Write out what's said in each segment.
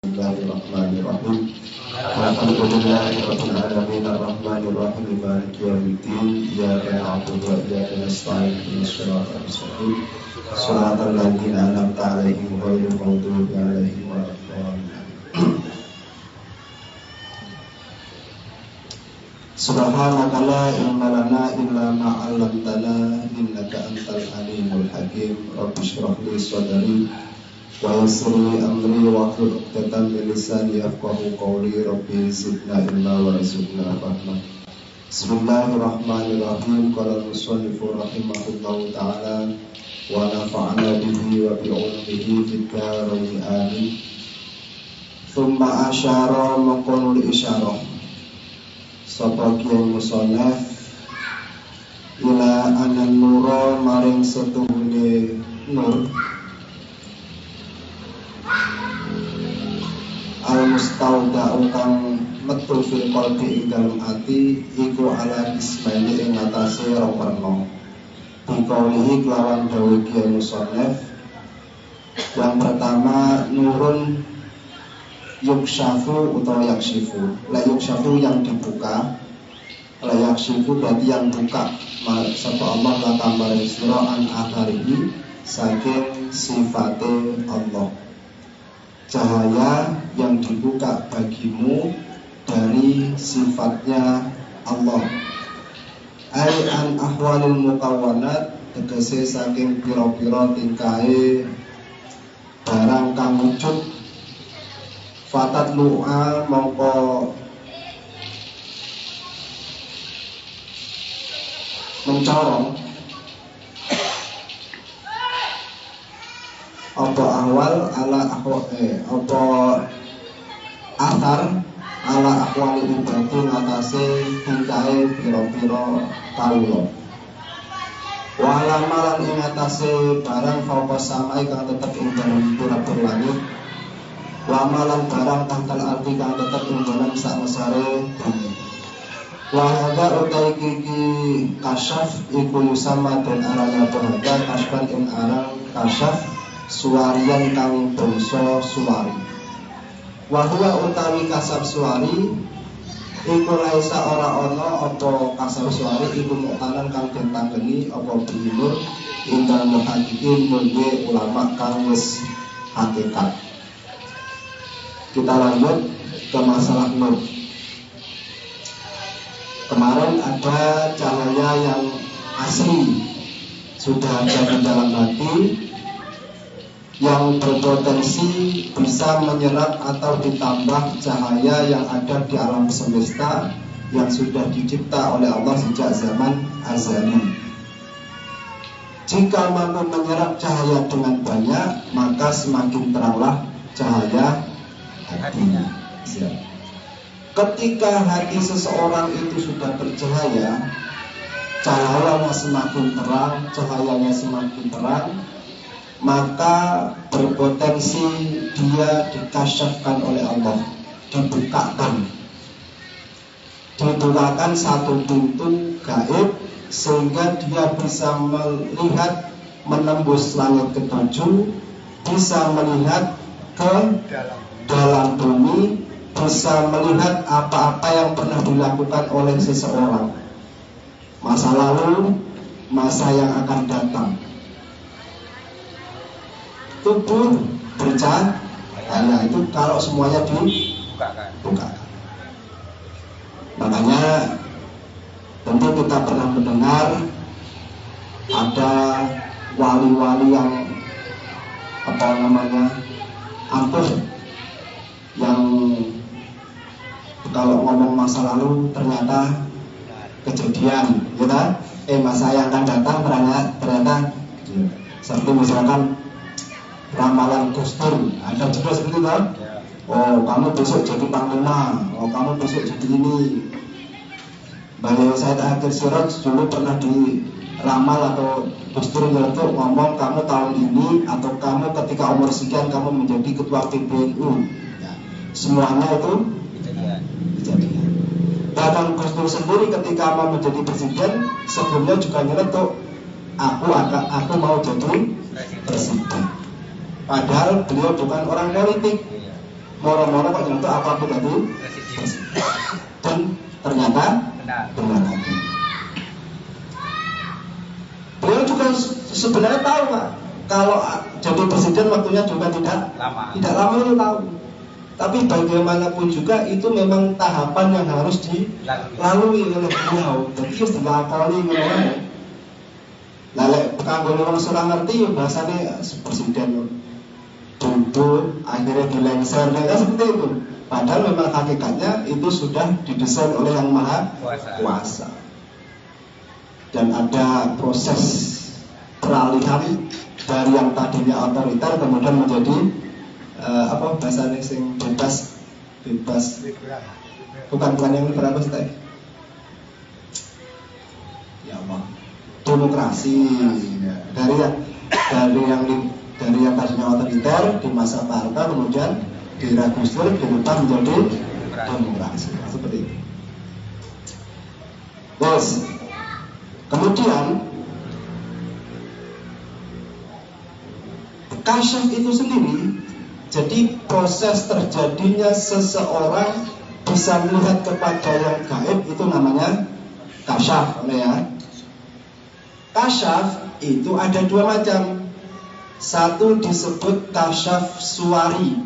Bismillahirrahmanirrahim. Alhamdulillahirabbil alamin arrahmanir rahim maliki yaumiddin iyyaka na'budu wa iyyaka nasta'in ihdinas siratal mustaqim siratal ladzina an'amta 'alaihim ghairil maghdubi 'alaihim waladdallin. Subhanaka la ilma lana illa ma 'allamtana innaka antal alimul hakim. Rabbi shrah li sadri wa yassir li amri wahlul 'uqdatam min lisani yafqahu qawli. Rabbi zidna ilma warzuqna fahma. Bismillahirrahmanirrahim. Qala al-musannifu rahimahullahu ta'ala wa nafa'ana bihi wa bi 'ulmihi fid dharain amin. Tsumma asyara maqulul isyarah sapa kiai musannaf ila anan nura maring setuhune nur al mustauda'u kang metu fil qalbi ing dalem ati iku ala ismaili ing atase roperno dikaulihi kelawan dawuh kiai musannaf. Yang pertama, nurun yukshafu atau yakshifu. La yukshafu yang dibuka, la yakshifu berarti yang buka. Sapa Allah la tambarin sira an atharihi saking sifate Allah. Cahaya yang dibuka bagimu dari sifatnya Allah. Ai an ahwalil mukawwanat, tegese saking pira-pira tingkahe barang kang wujud. Fatat lu'a mongko mencorong apa ahwal ala ahwal apa athar ala ahwal ibadi ngatasi tingkahe pira-pira kawula. Wala malan ing atase barang fauqa samai kang tetep ing dalem pira-pira langit. Wa malan barang tangkal arti kang tetep ing dalem sakmesare bumi. Wa hadza utai kiki kasyaf iku sama dan arana penghada kasfan ing arang kasyaf suwarian kang bangsa suwari. Wa huwa utawi kasab suwari iku laisa ora ana apa kasab suwari iku muktanan kang den tanggeni apa binur ingkang muhaddiqin mungge ulama kang wis hakikat. Kita lanjut ke masalah nur. Kemarin ada cahaya yang asli sudah ada di dalam hati yang berpotensi bisa menyerap atau ditambah cahaya yang ada di alam semesta yang sudah dicipta oleh Allah sejak zaman azali. Jika mampu menyerap cahaya dengan banyak, maka semakin teranglah cahaya hatinya. Ketika hati seseorang itu sudah bercahaya, cahayanya semakin terang, maka berpotensi dia dikasyafkan oleh Allah, dibukakan satu pintu gaib sehingga dia bisa melihat menembus langit ketujuh, bisa melihat ke dalam bumi, bisa melihat apa-apa yang pernah dilakukan oleh seseorang, masa lalu, masa yang akan datang. Tubuh bercahaya itu kalau semuanya dibukakan. Makanya tentu kita pernah mendengar ada wali-wali yang ampuh, yang kalau ngomong masa lalu ternyata kejadian, gitu. Masa yang akan datang ternyata seperti misalkan ramalan Gus Dur, ada juga seperti itu. Oh, kamu besok jadi panglima, oh kamu besok jadi ini. Beliau Said Akhir Siraj dulu pernah diramal atau Gus Dur ngomong kamu tahun ini atau kamu ketika umur sekian kamu menjadi ketua PBNU. Semuanya itu kejadian. Bahkan Gus Dur sendiri ketika mau menjadi presiden sebelumnya juga nyeletuk, aku mau jadi presiden. Padahal beliau bukan orang politik, moro-moro kok nyentuh apapun tadi, dan ternyata benar lagi. Beliau juga sebenarnya tahu Pak, kalau jadi presiden waktunya juga tidak lama itu tahu. Tapi bagaimanapun juga itu memang tahapan yang harus dilalui oleh beliau. Jadi harus dilakoni ngono. Lah lek kanggo wong ora ngerti bahasane presiden duduk akhirnya dilengser kan seperti itu. Padahal memang hakikatnya itu sudah didesain oleh Yang Maha Kuasa. Dan ada proses peralihan dari yang tadinya otoriter kemudian menjadi apa bahasanya sing bebas bukan yang liberal tadi ya Allah demokrasi dari yang tadinya otoriter di masa Pak Harto kemudian di era Gus Dur dirubah menjadi demokrasi seperti itu. Terus kemudian kasyaf itu sendiri, jadi proses terjadinya seseorang bisa melihat kepada yang gaib itu namanya kasyaf, ya. Kasyaf itu ada dua macam. Satu disebut kasyaf suwari.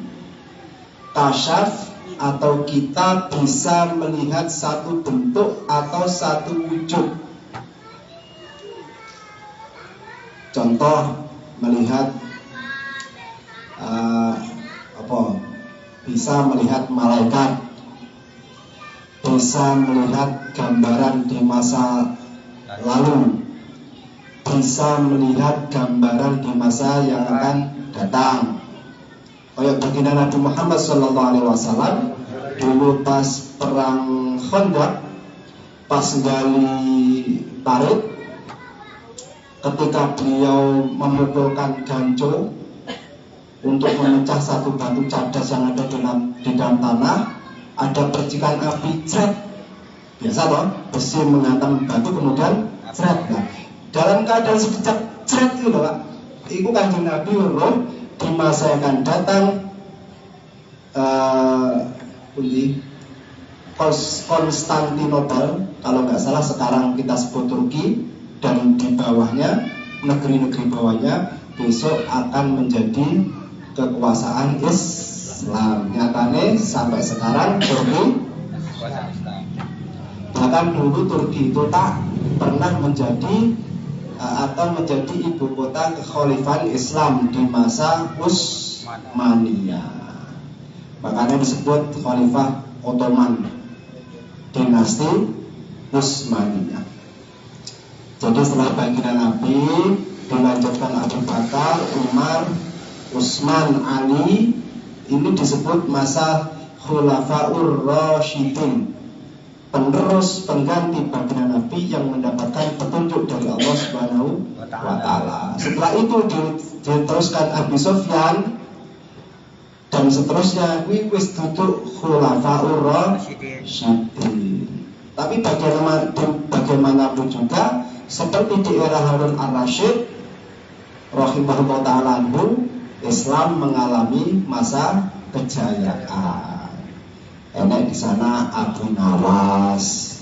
Kasyaf atau kita bisa melihat satu bentuk atau satu wujud. Contoh melihat bisa melihat malaikat, bisa melihat gambaran di masa lalu, bisa melihat gambaran di masa yang akan datang. Kayak baginda Nabi Muhammad SAW dulu pas perang Khandaq, pas gali parit, ketika beliau memukulkan ganco untuk memecah satu batu cadas yang ada di dalam tanah, ada percikan api cret. Biasa toh, besi menghantam batu kemudian cret. Nah, dalam keadaan sekejap cret itu Pak, itu Kanjeng Nabi roh di masa yang akan datang di Konstantinopel, kalau nggak salah sekarang kita sebut Turki, dan di bawahnya negeri-negeri bawahnya besok akan menjadi kekuasaan Islam. Nyatanya sampai sekarang Turki, bahkan dulu Turki itu tak pernah menjadi atau menjadi ibu kota kekhalifahan Islam di masa Utsmaniyah. Makanya disebut Khalifah Ottoman, dinasti Utsmaniyah. Jadi setelah baginda Nabi dilanjutkan Abu Bakar, Umar, Utsman, Ali, ini disebut masa Khulafaur Rasyidin, penerus pengganti baginda Nabi yang mendapatkan petunjuk dari Allah Subhanahu wa Ta'ala. Setelah itu diteruskan Abi Sufyan dan seterusnya, wis duduk Khulafaur Rasyidin. Tapi bagaimanapun juga, seperti di era Harun Ar-Rasyid rahimahullah ta'ala, Islam mengalami masa kejayaan. Enek di sana Abu Nawas,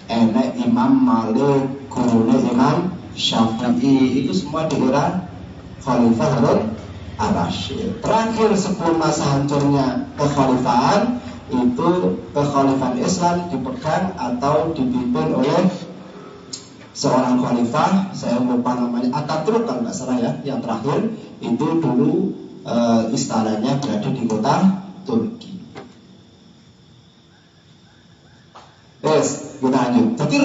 enek Imam Malik, gurune Imam Syafi'i, itu semua di era Khalifah Harun Ar-Rasyid. Terakhir sebelum masa hancurnya kekhalifahan, itu kekhalifahan Islam dipegang atau dipimpin oleh seorang khalifah, saya lupa namanya, Ataturk kalau nggak salah ya, yang terakhir itu dulu istananya berada di kota Turki. Yes, kita lanjut. Jadi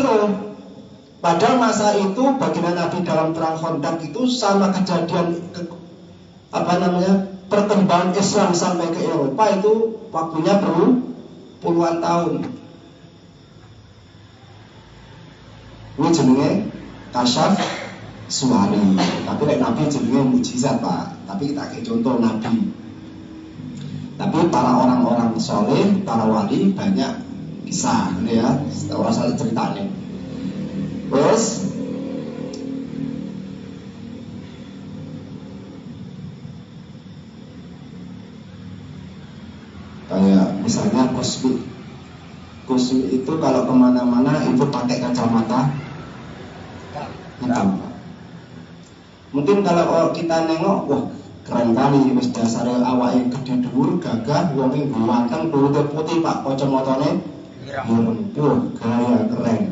pada masa itu baginda Nabi dalam perang Khandaq itu sama kejadian perkembangan Islam sampai ke Eropa itu waktunya perlu puluhan tahun. Ini jenenge kasyaf suwari. Tapi Nabi jenenge mukjizat Pak. Tapi kita kayak contoh Nabi. Tapi para orang-orang soleh, para wali banyak kisah, ya. Orang salah ceritanya. Terus Kayak misalnya Kusmi itu kalau kemana-mana itu pakai kacamata hitam. Mungkin kalau kita nengok, wah keren kali, wis dasare awake gede dhuwur, gagah, wonge ganteng, kulite putih Pak, kacamatane ireng. Gaya keren.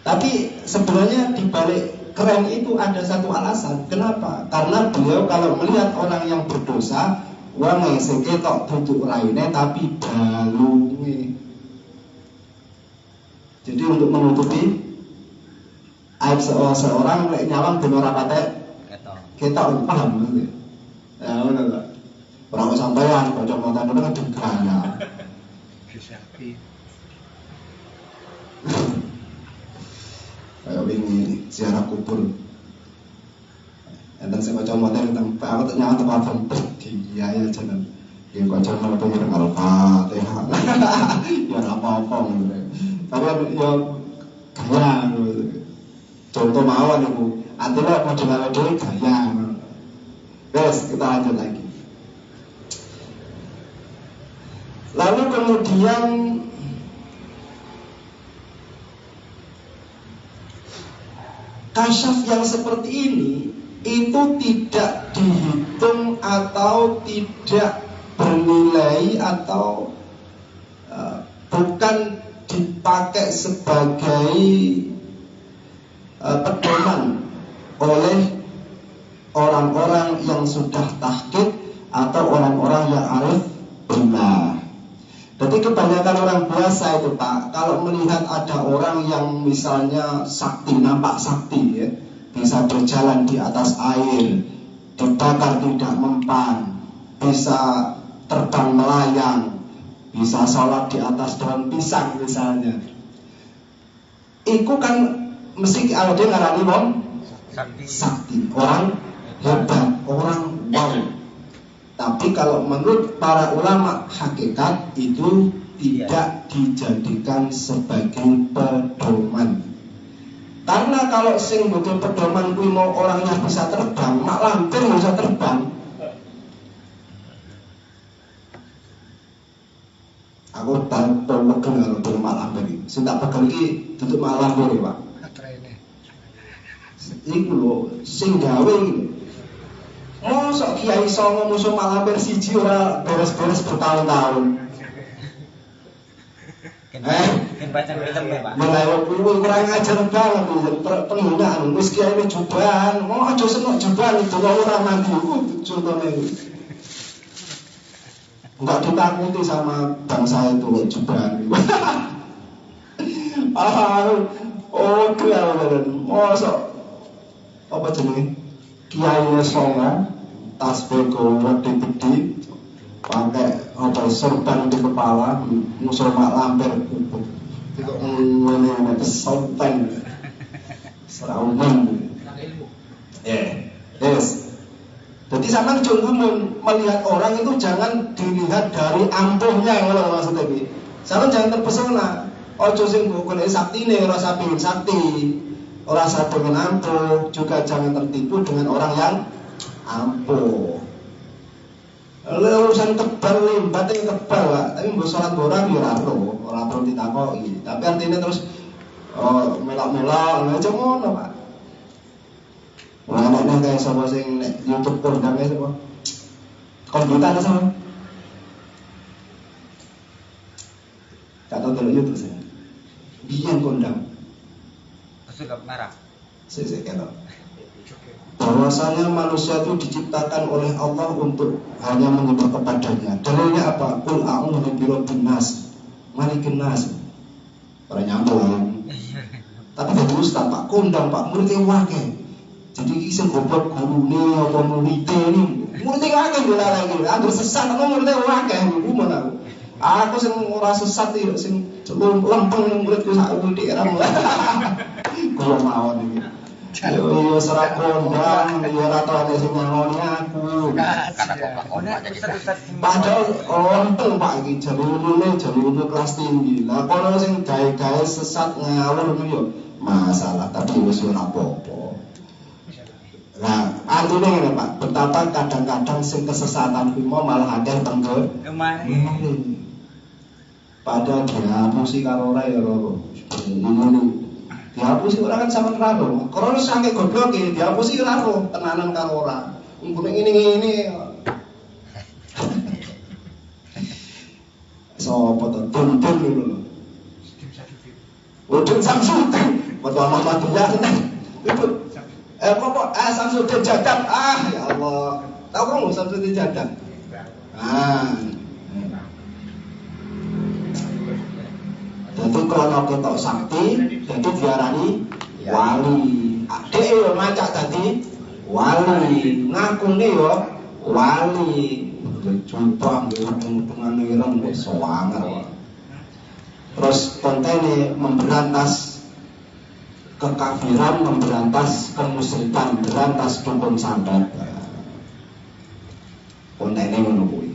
Tapi sebenarnya di balik keren itu ada satu alasan. Kenapa? Karena beliau kalau melihat orang yang berdosa, wonge sing ketok bentuk raine tapi balunge. Jadi untuk menutupi aib seorang lek nyawang ben ora patek ketok paham maksudnya. Ya ngono lho. Ora kok sampean kacamata ngono kan degana. Kayak ini ziarah kubur. Enten sing kacamata tentang aku tak nyawa tempat penting. Iya ya jeneng. Ya kacamata pengen Al-Fatihah. Ya apa-apa ngono. Tapi ya gaya contoh mawon ibu, antara model awal gaya. Terus kita lanjut lagi. Lalu kemudian kasyaf yang seperti ini itu tidak dihitung atau tidak bernilai atau bukan dipakai sebagai pedoman oleh orang-orang yang sudah tahqiq atau orang-orang yang arif billah. Jadi kebanyakan orang biasa itu Pak, kalau melihat ada orang yang misalnya sakti, nampak sakti ya, bisa berjalan di atas air, dibakar tidak mempan, bisa terbang melayang, bisa sholat di atas daun pisang misalnya. Itu kan mesti kalau dia ngarani wong sakti, orang hebat, orang wow. Tapi kalau menurut para ulama hakikat itu tidak dijadikan sebagai pedoman. Karena kalau sing butuh pedoman kuwi mau orangnya bisa terbang, mak lampir bisa terbang. Aku tak tahu pegel kalau mak lampir iki. Sing tak pegel iki tutup mak lampir ya, Pak. Iku lho sing gawe iki. Mosok Kiai Songo musuh mak lampir siji ora beres-beres bertahun-tahun. Baca film ya Pak. Mulai kurang ajar banget penggunaan wis kiai jubahan. Mau aja seneng jubahan itu ora mandi contohnya. Enggak ditakuti sama bangsa itu jubahan. Oh keren. Mosok apa jenenge? Kiai Songo tasbih gede-gede pakai apa sorban di kepala musuh mak lampir itu ngene sorban serawung yes. Jadi sampean jangan melihat orang itu jangan dilihat dari ampuhnya ngono maksudnya iki. Sampean jangan terpesona. Ojo sing golek saktine ora sapingin sakti. Ora sapingin ampuh, juga jangan tertipu dengan orang yang ampuh. Urusan tebal limbat yang tebal Pak, tapi mbok salat orang ya ora perlu ditakoki. Tapi artinya terus melok-melok aja ngono Pak. Wah nek kayak sapa sing nek YouTube kondangnya sapa? Komputer sama. Kata dulu YouTube saya. Biyen kondang. Sudah merah. Saya kira bahwasanya manusia itu diciptakan oleh Allah untuk hanya menyembah kepadanya. Dalilnya apa? Qul a'udzu birabbin nas, malikin nas. Para nyambung. Tapi dari ustaz Pak kondang Pak muridnya wakil. Jadi kisah goblok gurune apa muridnya ini muridnya wakil bila lagi. Aduh sesat apa muridnya wakil. Gimana? Aku sing ora sesat iki sing lempeng muridku sak undi era. Gua mawon iki. Yo serak kondang, yo ora tau ana sing ngoni aku. Padahal onteng Pak iki jalurune kelas tinggi. Lah kono sing gawe-gawe sesat ngawur yo masalah, tapi wis ora apa-apa. Lah Artinya ngene Pak, betapa kadang-kadang sing kesesatan kuwi malah akeh tengger. Kemarin. Padahal dihapusi karo ora ya loro. Ngono. Dihapusi ora kan sampean karo. Karena saking gobloke dihapusi ora ro, tenanan karo ora. Ngene ngene. Sopo to tuntun ngono. Udun Samsudin, betul Muhammad ya. Itu Samsudin Jadab. Ya Allah. Tahu kamu Samsudin Jadab? Jadi kalau ketok sakti, jadi diarani wali. Adek yo macak tadi wali, ngakune yo wali. Jumpang dengan ireng soangan. Terus kontennya memberantas kekafiran, memberantas kemusyrikan, memberantas dukun santet. Kontennya menunggu.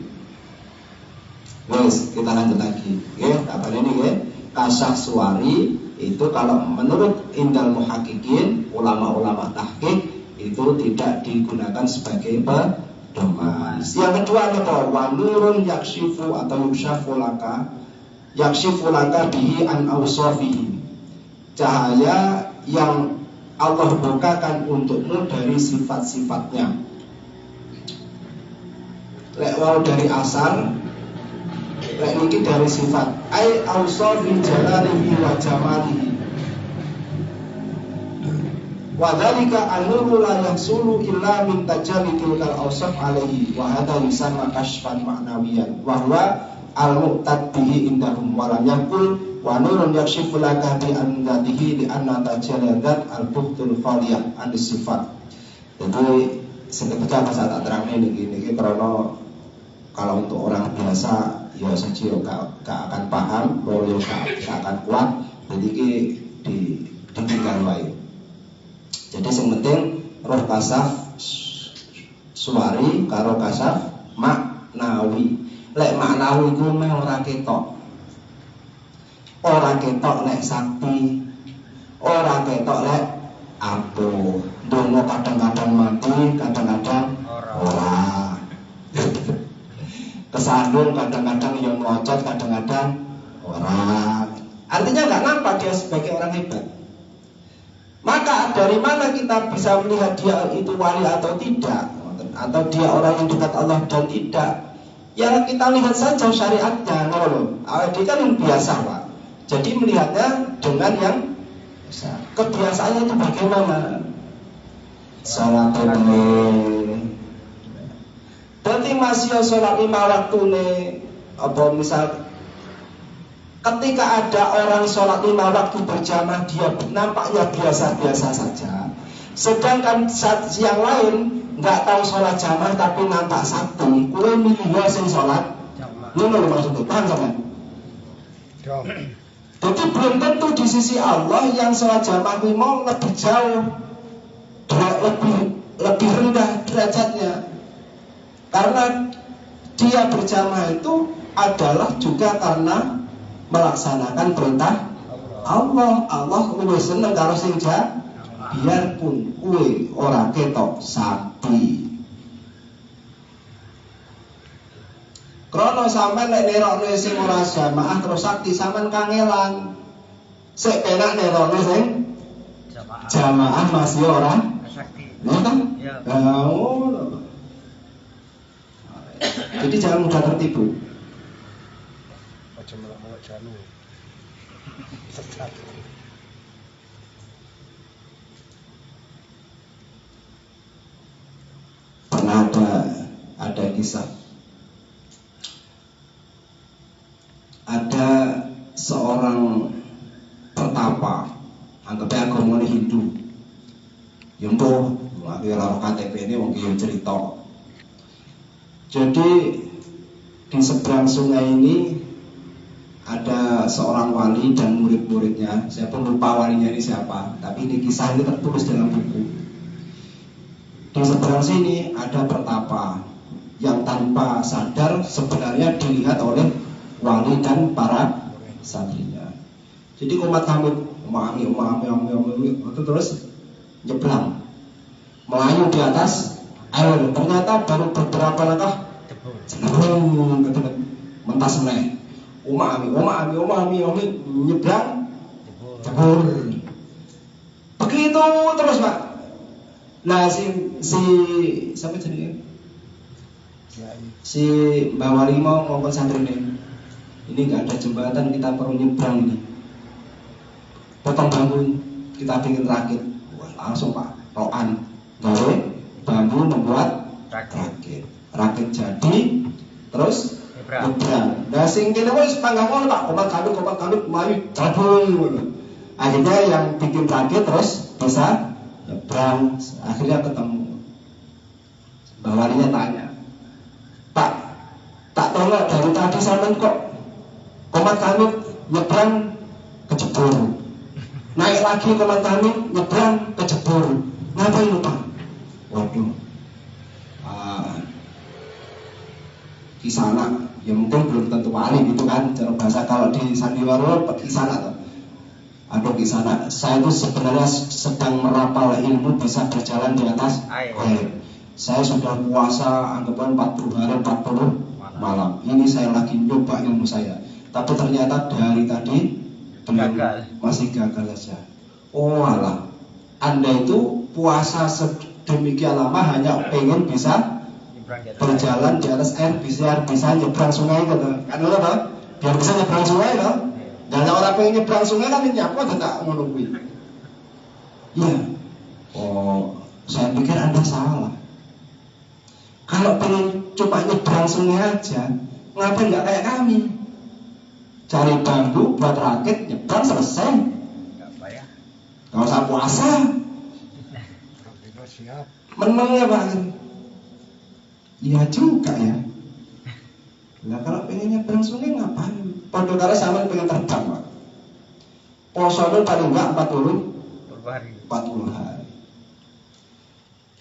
Wes, kita lanjut lagi. Apa ini Kasyaf Suwari itu kalau menurut Indal Muhaqqiqin, ulama-ulama tahqiq itu tidak digunakan sebagai pedoman. Yang kedua adalah wanurun yakshifu atau yukshafu laka bihi an awsafihi. Cahaya yang Allah bukakan untukmu dari sifat-sifatnya. Lek wau dari asar, lek niki dari sifat. Ai awsafi jalalihi wa jamalihi. Wa dzalika an-nuru la yahsulu illa min tajalli tilkal awsaf alaihi wa hadha yusamma kashfan ma'nawiyan wa huwa al-muqtad bihi indahum wa lam yakul wa nurun yakshifu laka bi andatihi li anna tajalladat al-buhtul khaliyah an sifat. Jadi seketika pas tak terangnya niki karena kalau untuk orang biasa ya saja gak akan paham, loyo gak akan kuat, jadi ditinggal wae. Jadi yang penting roh kasaf suwari karo kasaf maknawi. Lek maknawi ku meh ora ketok. Ora ketok lek sakti. Ora ketok lek apo. Dongo kadang-kadang mati, kadang-kadang ora. Kesandung kadang-kadang yang melocot, kadang-kadang ora. Artinya nggak nampak dia sebagai orang hebat. Maka dari mana kita bisa melihat dia itu wali atau tidak, atau dia orang yang dekat Allah dan tidak? Ya kita lihat saja syariatnya, dia kan yang biasa Pak. Jadi melihatnya dengan yang biasa. Kebiasaannya itu bagaimana? Salat ini. Berarti masih sholat 5 waktu nih, apa misal? Ketika ada orang sholat 5 waktu berjamaah, dia nampaknya biasa-biasa saja. Sedangkan saat yang lain nggak tahu sholat jamaah tapi nampak sakti. Kue milih sing sholat. Ini loh maksudnya, paham sama? Jadi belum tentu di sisi Allah yang sholat jamaah mau lebih jauh, lebih rendah derajatnya. Karena dia berjamaah itu adalah juga karena melaksanakan perintah Allah. Allah luwih seneng karo sing biarpun kuwe ora ketok sakti. Krono sampean nek nerokne sing ora jamaah terus sakti sampean kangelan. Sik penak nerokne sing jamaah masih ora sakti. Ngoten? Ya. Jadi jangan mudah tertipu. Melak janu. Pernah ada kisah. Ada seorang pertapa, anggapnya agamanya Hindu. Yuntuh, akhirnya KTP ini mungkin cerita. Jadi di seberang sungai ini ada seorang wali dan murid-muridnya. Saya pun lupa walinya ini siapa, tapi ini kisah ini tertulis dalam buku. Di seberang sini ada pertapa yang tanpa sadar sebenarnya dilihat oleh wali dan para santrinya. Jadi umat hamid, umami, terus nyebrang. melayu di atas air. Ternyata baru beberapa langkah mentas meneh. Oma ami nyebrang jebur. Begitu terus Pak. Nah si siapa jenenge? Si Mbak Wali mau ngomong santri ini nggak ada jembatan, kita perlu nyebrang ini. Potong bambu kita bikin rakit. Wah, langsung Pak roan gawe bambu membuat rakit jadi terus nyebrang. Nah sing kene wis panggang ngono Pak, komat kanduk mlayu jabung ngono. Akhirnya yang bikin rakit terus bisa nyebrang, akhirnya ketemu. Mbak Walinya tanya, Pak, tak tolak dari tadi sampean kok komat kanduk nyebrang kejebur. Naik lagi komat kanduk nyebrang kejebur. Ngapain lu Pak? Waduh, kisana, ya mungkin belum tentu wali gitu kan. Cara bahasa kalau di sandiwara kisana tuh. Aduh kisana, saya itu sebenarnya sedang merapal ilmu bisa berjalan di atas air. Saya sudah puasa anggapan 40 hari 40 malam. Ini saya lagi nyoba ilmu saya. Tapi ternyata dari tadi masih gagal saja. Oh alah, Anda itu puasa sedemikian lama hanya pengen bisa berjalan di atas air, bisa nyebrang sungai gitu. Kan lo tau? Biar bisa nyebrang sungai tau? Dan orang pengen nyebrang sungai kan nyapu aja tak menunggu. Iya. Oh, saya pikir Anda salah. Kalau pengen coba nyebrang sungai aja, ngapain nggak kayak kami? Cari bambu buat rakit, nyebrang selesai. Nggak usah puasa. Menengnya Pak. Iya juga ya. Nah kalau pengen nyebrang sungai ngapain? Pada kala sama pengen terbang Pak. Posonya paling enggak 40 hari.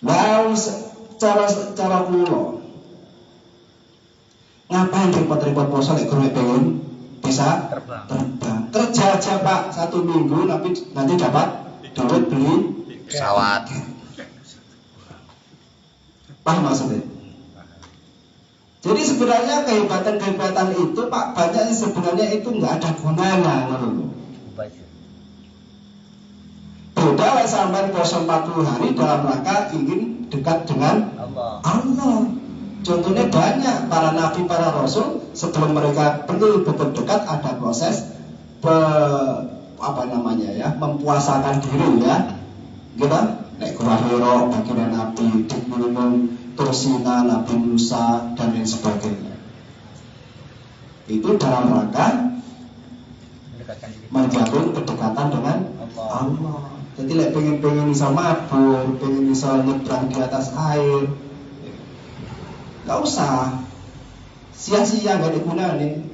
Lalu cara kulo ngapain repot-repot poso nek pengen bisa terbang. Kerja aja Pak 1 minggu nanti dapat duit beli pesawat. Paham maksudnya? Jadi sebenarnya kehebatan itu Pak banyak sebenarnya itu nggak ada gunanya menurut. Beda lah sampai puasa 40 hari dalam rangka ingin dekat dengan Allah. Contohnya banyak para nabi, para rasul sebelum mereka betul-betul dekat ada proses mempuasakan diri ya. Gitu? Nek Hira bagian nabi, di gunung Tursina, Nabi Musa dan lain sebagainya. Itu dalam rangka menjaga kedekatan dengan Allah. Jadi lek pengen bisa mabur, pengen bisa nyebrang di atas air, nggak usah sia-sia nggak ada gunanya.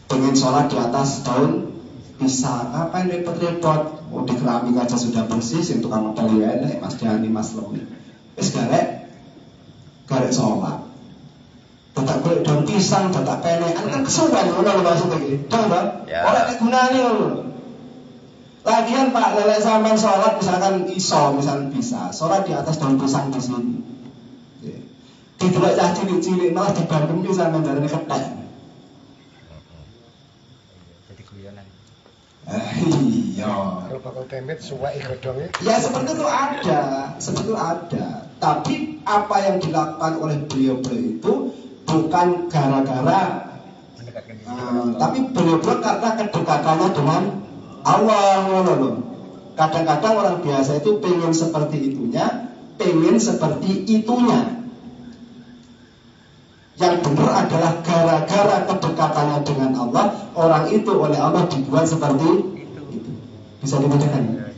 Pengen sholat di atas daun bisa, ngapain repot-repot? Mau di keramik aja sudah bersih, sing tukang modal ya enak, Mas Dani, Mas Lemi. Wis garek sholat. Tetap golek daun pisang, tetap penekan kan kesuwen ngono lho maksud iki. Dong, Pak. Ora nek gunane ngono. Lagian Pak, lelek sampean sholat misalkan bisa. Sholat di atas daun pisang di sini. Didelok cah cilik-cilik malah dibandemi sampean darane kethek. Jadi guyonan. Iya. Kalau bakal temet suwek godhonge. Ya seperti itu ada. Tapi apa yang dilakukan oleh beliau itu bukan gara-gara tapi beliau karena kedekatannya dengan Allah. Kadang-kadang orang biasa itu pengen seperti itunya. Yang benar adalah gara-gara kedekatannya dengan Allah, orang itu oleh Allah dibuat seperti itu. Bisa dibedakan?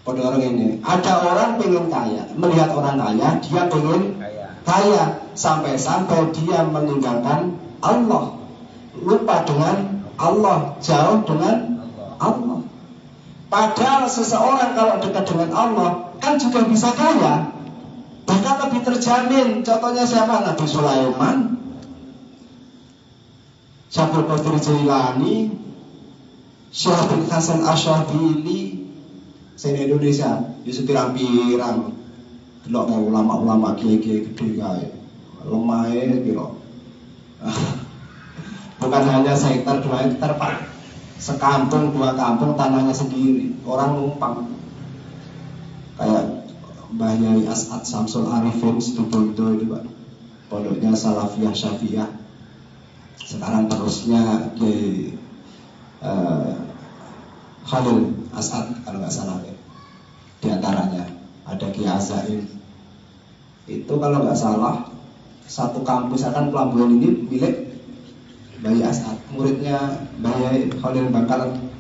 Pada orang ini, ada orang pengen kaya, melihat orang kaya, dia pengen kaya, sampai-sampai dia meninggalkan Allah, lupa dengan Allah, jauh dengan Allah. Padahal seseorang kalau dekat dengan Allah kan juga bisa kaya, bahkan lebih terjamin. Contohnya siapa? Nabi Sulaiman, Syabul Qadir Jailani, Syekh bin Hasan Asy'abili, Sing Indonesia iso pirang-pirang. Delok ulama-ulama kiai-kiai gede kae. Lemahe piro? Bukan hanya sekitar 2 hektar Pak, sekampung 2 kampung tanahnya sendiri, orang numpang. Kayak Mbah Yai As'ad Samsul Arifin Situbondo itu Pak, pondoknya Salafiyah Syafi'iyah. Sekarang terusnya di Khalil As'ad kalau nggak salah ya. Di antaranya ada Ki Azaim. Itu kalau nggak salah satu kampus akan pelabuhan ini milik Bayi As'ad, muridnya Bayi Khalil Bangkalan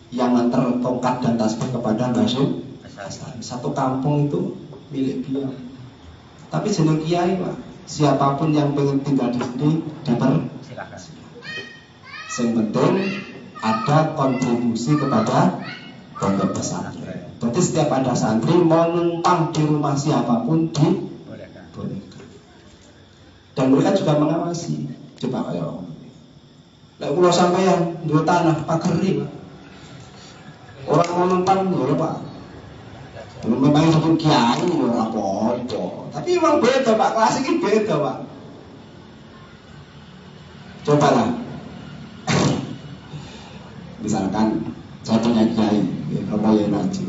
yang nganter tongkat dan tasbih kepada Basyir As'ad. Satu kampung itu milik dia. Tapi jeneng kiai Pak, siapapun yang pengen tinggal di sini silakan. Yang penting ada kontribusi kepada pondok pesantren. Jadi setiap ada santri mau numpang di rumah siapapun dibolehkan. Dan mereka juga mengawasi. Coba kayak lek kula sampeyan duwe tanah pageri. Orang mau numpang lho Pak. Memang itu kiai ora apa-apa. Tapi memang beda Pak, kelas iki beda Pak. Cobalah. Misalkan saya punya kiai, ya, Romo Yai Naji.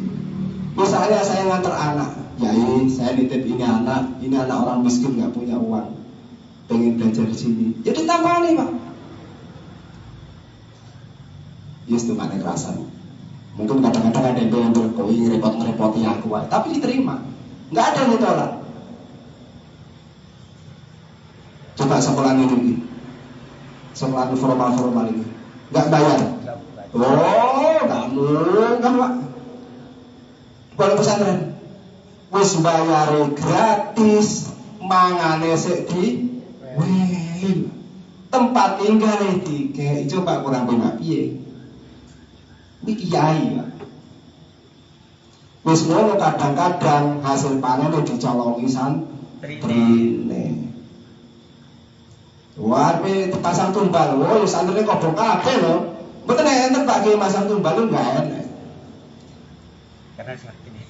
Misalnya saya nganter anak, Yai, saya nitip ini anak orang miskin nggak punya uang, pengen belajar di sini, ya ditambani Pak. Yes, itu mana kerasan. Mungkin kadang-kadang ada yang berkoi ngerepoti aku, tapi diterima, nggak ada yang ditolak. Coba sekolah ini, sekolah formal ini, nggak bayar. Oh, nggak mungkin Pak. Kalau pesantren, wis bayar gratis, mangane sik di, tempat tinggal tiket. Coba kurang beda piye? Ini kiai Pak. Wis ngono kadang-kadang hasil panennya dicolongi santrine. Warpe pasang tumbal, woi santrine kodok kabeh lho. Mboten enten Pak Ki masang tumbal lu enggak enak. Karena seperti ini.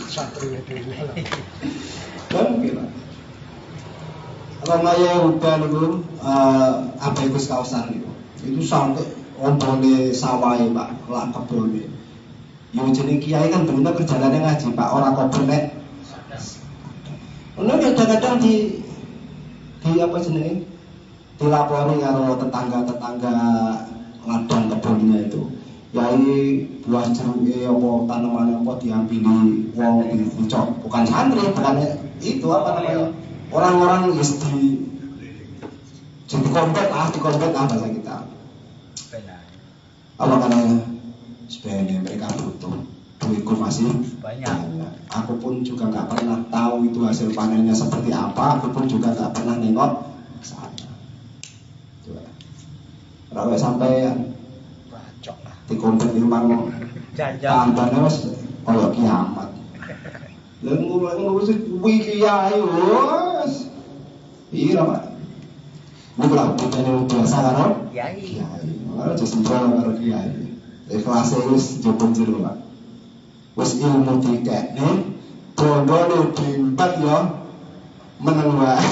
Santri itu. Kan kira. Ramaya udah niku apa iku kawasan niku. Itu sampai ombone sawahe Pak, lak kebone. Yo jeneng kiai kan bener kerjane ngaji Pak, ora kok benek. Ono kadang-kadang di apa jenenge? Dilapori karo tetangga-tetangga ladang kebunnya itu. Yai buah jeruke apa tanaman apa diambili wong dicok, bukan santri, bukan itu apa namanya? Orang-orang jadi kompet bahasa kita. Benar. Apa katanya? Sebenarnya mereka butuh duitku masih Banyak. Aku pun juga nggak pernah tahu itu hasil panennya seperti apa. Aku pun juga nggak pernah nengok sana. Rawek sampean Bacok lah. di kompet memang tambahnya mas koyo kiamat. Lalu ngurusin kiai, wes. Iya Pak. Ini kalau bukannya biasa kan? Kiai. Kalau justru kalau kiai, kelasnya wes jepun jero Pak. Wes ilmu tiket nih, bodoh diempat ya, menang wae.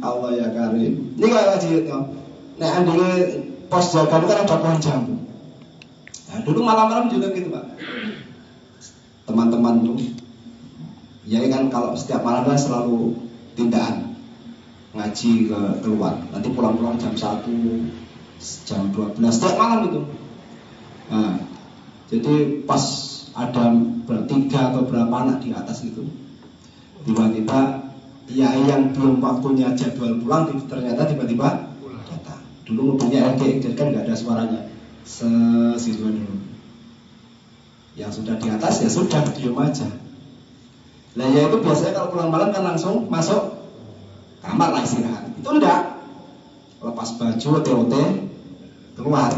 Allah ya Karim. Ini kayak wajib ya. Nah andine pos jaga itu kan ada pohon jambu. Nah dulu malam-malam juga gitu Pak. Teman-teman tuh, ya kan kalau setiap malam kan selalu tindakan ngaji keluar. Nanti pulang-pulang jam 1, jam 12, setiap malam itu. Nah, jadi pas ada bertiga atau berapa anak di atas itu, tiba-tiba ya yang belum waktunya jadwal pulang ternyata tiba-tiba datang. Dulu mobilnya LG jadi kan nggak ada suaranya, sesiduan dulu. Yang sudah di atas ya sudah diam aja. Nah ya itu biasanya kalau pulang malam kan langsung masuk kamar lah istirahat. Itu enggak, lepas baju TOT keluar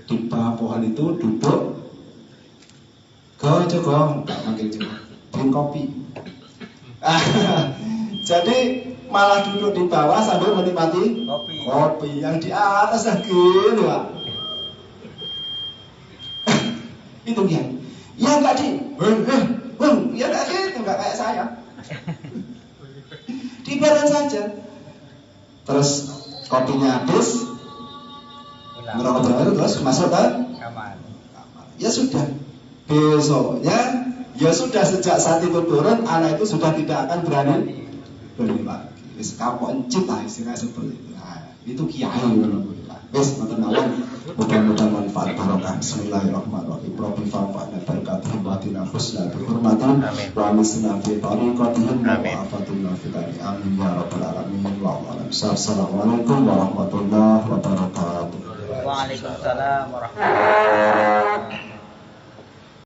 di bawah pohon itu duduk Go, enggak manggil juga bikin kopi. Jadi malah duduk di bawah sambil menikmati kopi yang di atas lagi, Pak. Itu kiai. Ya enggak di, ya enggak gitu, enggak kayak saya. Dibiarkan saja. Terus kopinya habis, ngerokok terakhir terus masuk ke Kamar. ya sudah. Besoknya ya sudah, sejak saat itu turun, anak itu sudah tidak akan berani lagi. Wis kapok encit lah istilah seperti itu. Nah, itu kiai ngono. Wis mboten mawon. Mudah-mudahan manfaat barokah. Bismillahirrahmanirrahim. Rabbi fa'alna barakatuh batina husna bi hurmatin wa misna fi tariqatihim wa afatina fi tariqati. Amin ya rabbal alamin. Wa assalamualaikum warahmatullahi wabarakatuh. Waalaikumsalam warahmatullahi wabarakatuh.